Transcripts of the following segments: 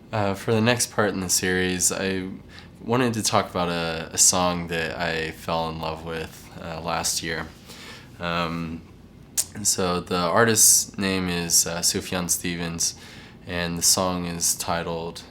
For the next part in the series, I wanted to talk about a song that I fell in love with last year. Um, so the artist's name is Sufjan Stevens, and the song is titled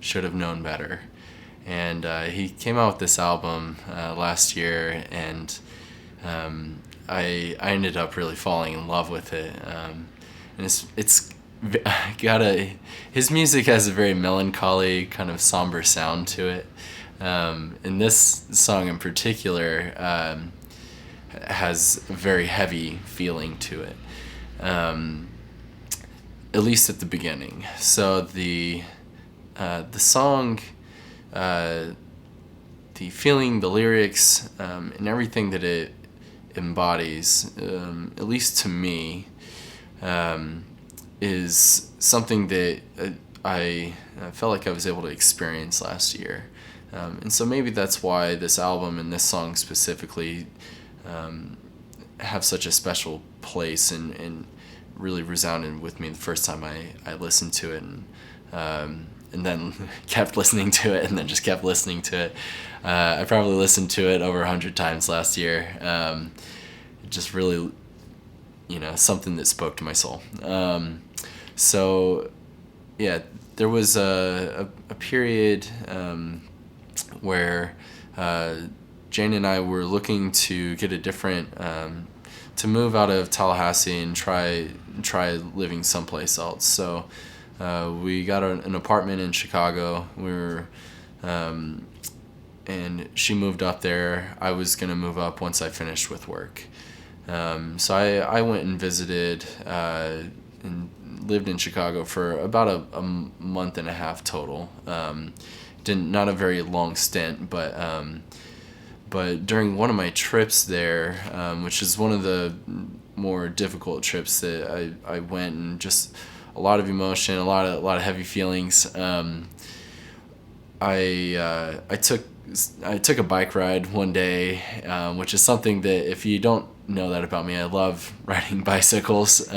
"Should Have Known Better." And he came out with this album last year, and I ended up really falling in love with it. And it's got a his music has a very melancholy kind of somber sound to it. And this song in particular has a very heavy feeling to it, um, at least at the beginning. So the song, uh, the feeling, the lyrics, and everything that it embodies, at least to me, um, is something that I felt like I was able to experience last year. And so maybe that's why this album and this song specifically um, have such a special place and really resounded with me the first time I listened to it, and then kept listening to it and then just kept listening to it. I probably listened to it over 100 times last year. Just really, something that spoke to my soul. So, yeah, there was a period where Jane and I were looking to get a different, to move out of Tallahassee and try living someplace else. So we got an apartment in Chicago. And she moved up there. I was gonna move up once I finished with work. So I went and visited and lived in Chicago for about a month and a half total. Not a very long stint, but during one of my trips there, which is one of the more difficult trips that I went, and just a lot of emotion, a lot of heavy feelings. I took a bike ride one day, which is something that, if you don't know that about me, I love riding bicycles,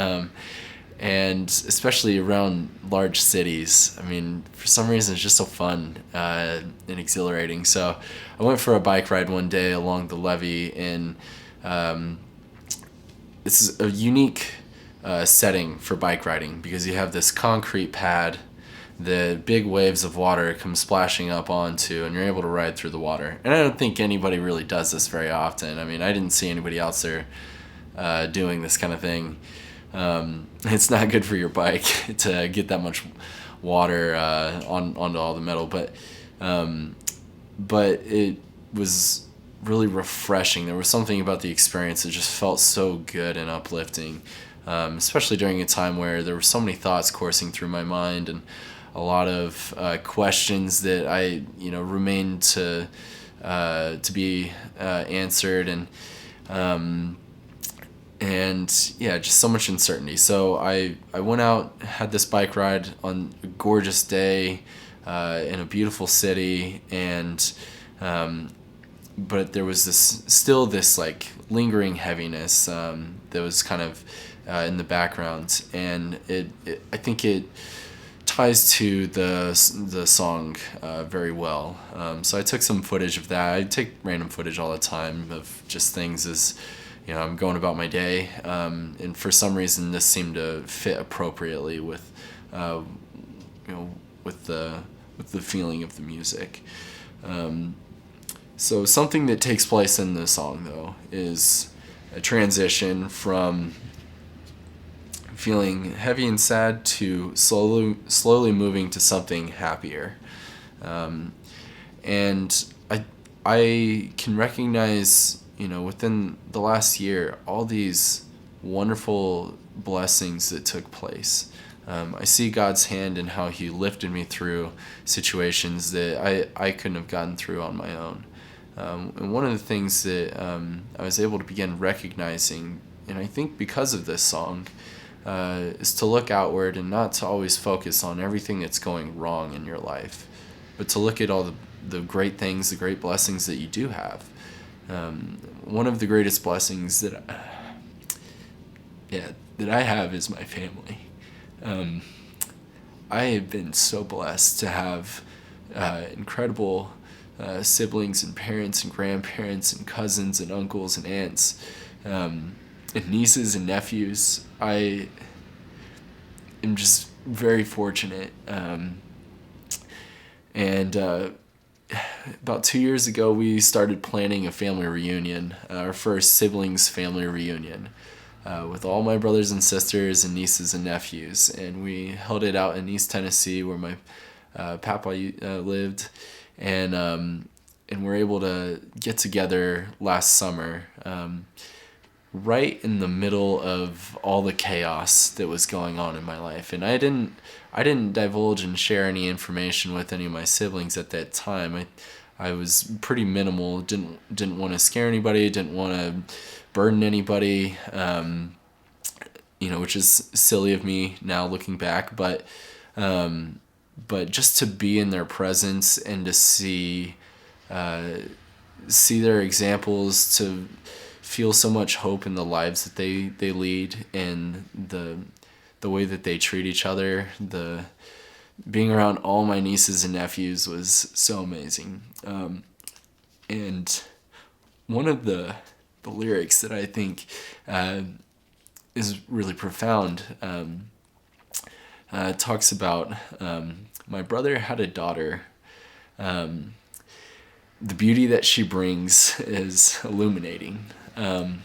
and especially around large cities. I mean, for some reason, it's just so fun and exhilarating. So I went for a bike ride one day along the levee, and this is a unique setting for bike riding because you have this concrete pad the big waves of water come splashing up onto, and you're able to ride through the water. And I don't think anybody really does this very often. I mean, I didn't see anybody else there doing this kind of thing. It's not good for your bike to get that much water onto all the metal, but it was really refreshing. There was something about the experience that just felt so good and uplifting, especially during a time where there were so many thoughts coursing through my mind, and a lot of questions that I remained to be answered, and yeah, just so much uncertainty. So I went out, had this bike ride on a gorgeous day in a beautiful city, and but there was this like lingering heaviness that was kind of in the background, and I think it ties to the song very well. So I took some footage of that. I take random footage all the time of just things as I'm going about my day, and for some reason this seemed to fit appropriately with with the feeling of the music. So something that takes place in the song, though, is a transition from feeling heavy and sad to slowly moving to something happier. And I can recognize, within the last year, all these wonderful blessings that took place. I see God's hand in how He lifted me through situations that I couldn't have gotten through on my own. And one of the things that I was able to begin recognizing, and I think because of this song, is to look outward and not to always focus on everything that's going wrong in your life, but to look at all the great things, the great blessings that you do have. One of the greatest blessings that I have is my family. I have been so blessed to have incredible siblings and parents and grandparents and cousins and uncles and aunts, and nieces and nephews. I am just very fortunate. And about 2 years ago, we started planning a family reunion, our first siblings family reunion, with all my brothers and sisters and nieces and nephews. And we held it out in East Tennessee, where my papa lived, and we're able to get together last summer, right in the middle of all the chaos that was going on in my life. And I didn't divulge and share any information with any of my siblings at that time. I was pretty minimal. Didn't want to scare anybody. Didn't want to burden anybody. Which is silly of me now looking back. But just to be in their presence and to see their examples, to feel so much hope in the lives that they lead, and the way that they treat each other. Being around all my nieces and nephews was so amazing. And one of the lyrics that I think is really profound talks about my brother had a daughter. The beauty that she brings is illuminating. And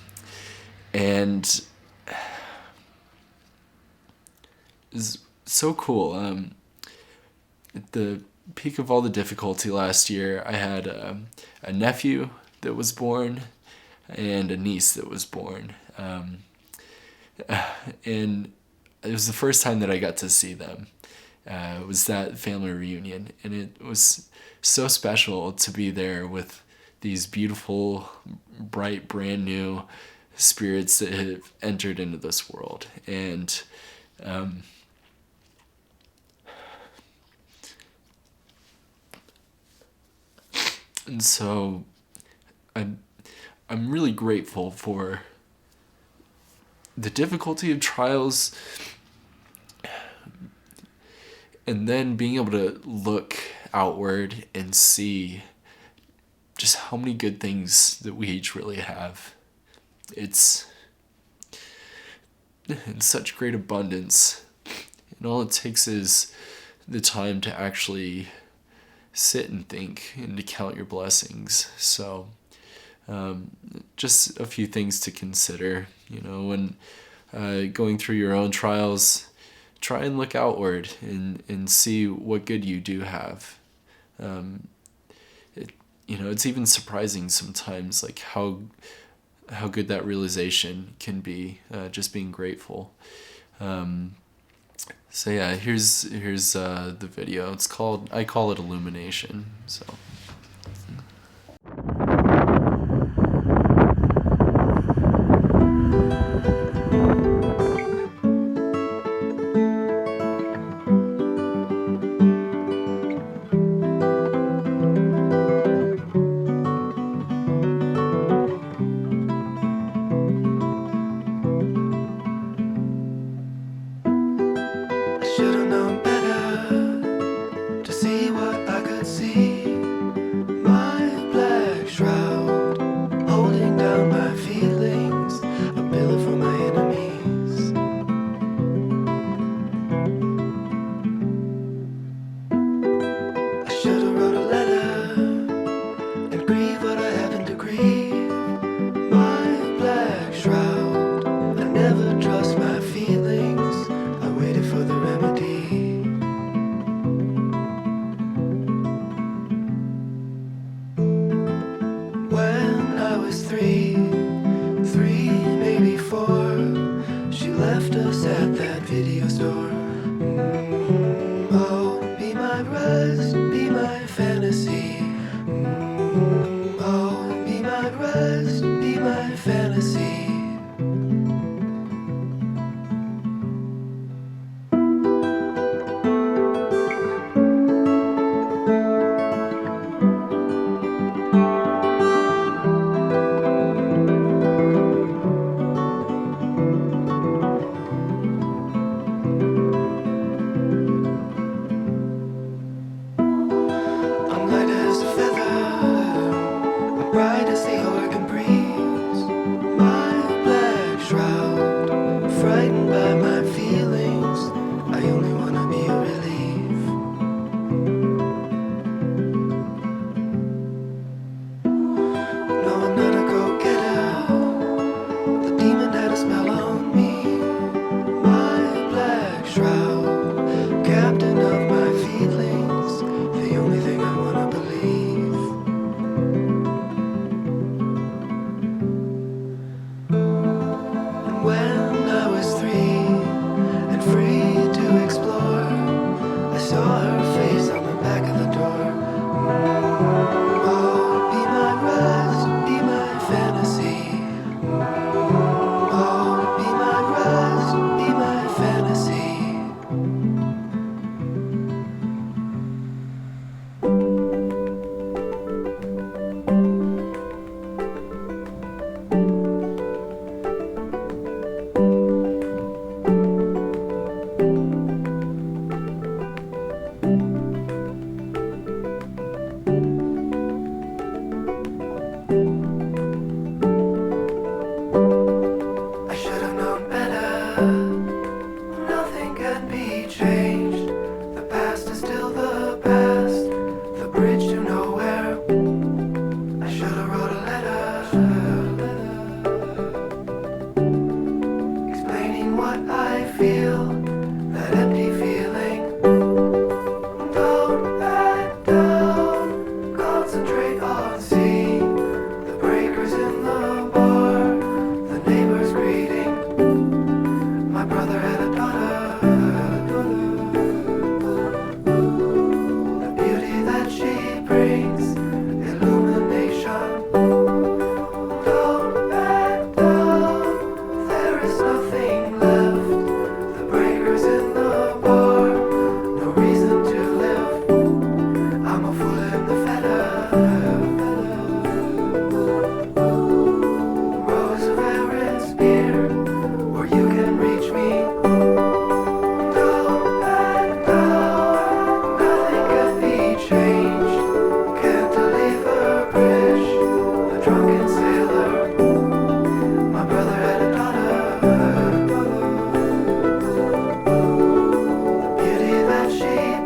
is so cool. At the peak of all the difficulty last year, I had a nephew that was born and a niece that was born. And it was the first time that I got to see them. It was that family reunion, and it was so special to be there with these beautiful, bright, brand new spirits that have entered into this world. And so I'm really grateful for the difficulty of trials, and then being able to look outward and see just how many good things that we each really have. It's in such great abundance, and all it takes is the time to actually sit and think and to count your blessings. So just a few things to consider, when going through your own trials. Try and look outward and see what good you do have. It's even surprising sometimes, like how good that realization can be, just being grateful. So yeah, here's the video. I call it Illumination. So. Should've known better to see what I could see. My black shroud holding down my feelings, a pillar for my enemies. I should've wrote a letter and grieve what I haven't to grieve. My black shroud, I never trust my feelings. I waited for the remedy.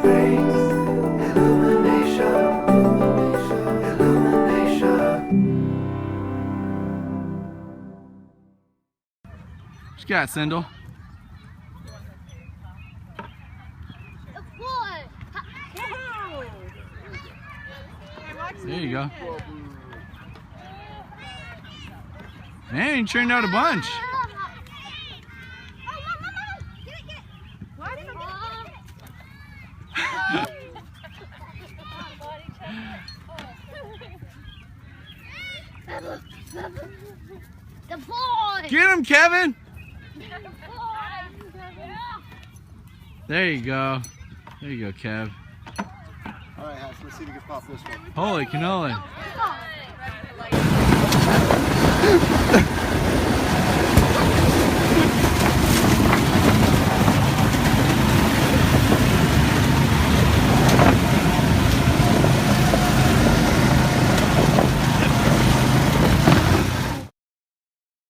brings illumination, illumination. What you got, Sindel? There you go. Man, you turned out a bunch. The boy! Get him, Kevin! There you go. There you go, Kev. Alright, Hash, let's see if you can pop this one. Holy cannoli.